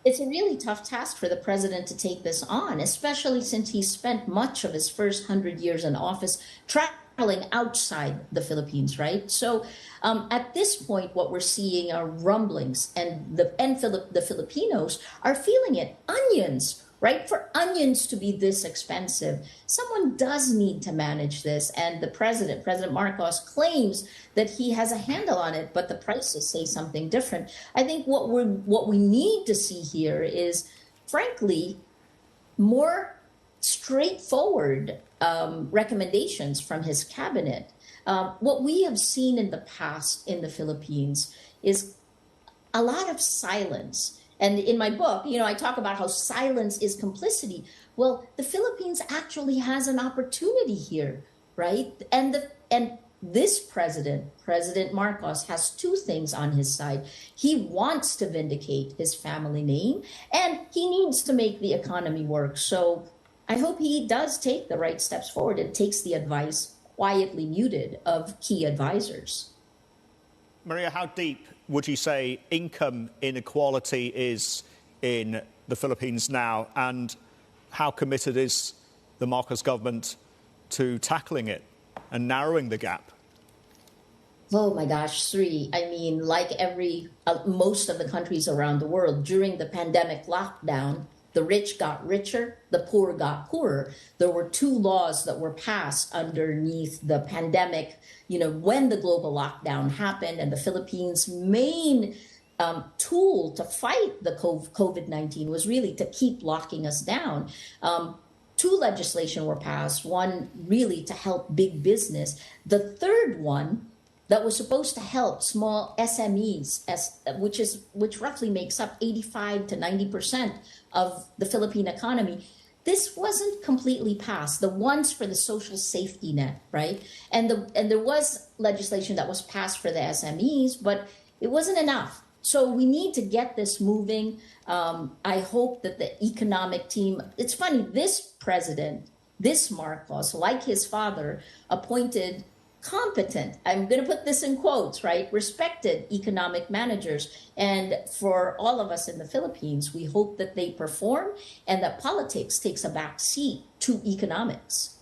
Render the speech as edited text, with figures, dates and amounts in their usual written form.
It's a really tough task for the president to take this on, especially since he spent much of his first 100 years in office traveling outside the Philippines, right? So at this point, what we're seeing are rumblings, and the Filipinos are feeling it. Onions, right? For onions to be this expensive, someone does need to manage this. And the president, President Marcos, claims that he has a handle on it, but the prices say something different. I think what we need to see here is, frankly, more straightforward recommendations from his cabinet. What we have seen in the past in the Philippines is a lot of silence. And in my book, I talk about how silence is complicity. Well, the Philippines actually has an opportunity here, right? And this president, President Marcos, has two things on his side. He wants to vindicate his family name, and he needs to make the economy work. So I hope he does take the right steps forward and takes the advice, quietly muted, of key advisors. Maria, how deep would you say income inequality is in the Philippines now, and how committed is the Marcos government to tackling it and narrowing the gap? Oh my gosh, Sri. I mean, like most of the countries around the world, during the pandemic lockdown, the rich got richer, the poor got poorer. There were two laws that were passed underneath the pandemic, when the global lockdown happened, and the Philippines' main tool to fight the COVID-19 was really to keep locking us down. Two legislation were passed, one really to help big business. The third one that was supposed to help small SMEs, which roughly makes up 85 to 90% of the Philippine economy. This wasn't completely passed. The ones for the social safety net, right? And there was legislation that was passed for the SMEs, but it wasn't enough. So we need to get this moving. I hope that the economic team. It's funny. This president, this Marcos, like his father, appointed competent, I'm going to put this in quotes, right? Respected economic managers. And for all of us in the Philippines, we hope that they perform and that politics takes a back seat to economics.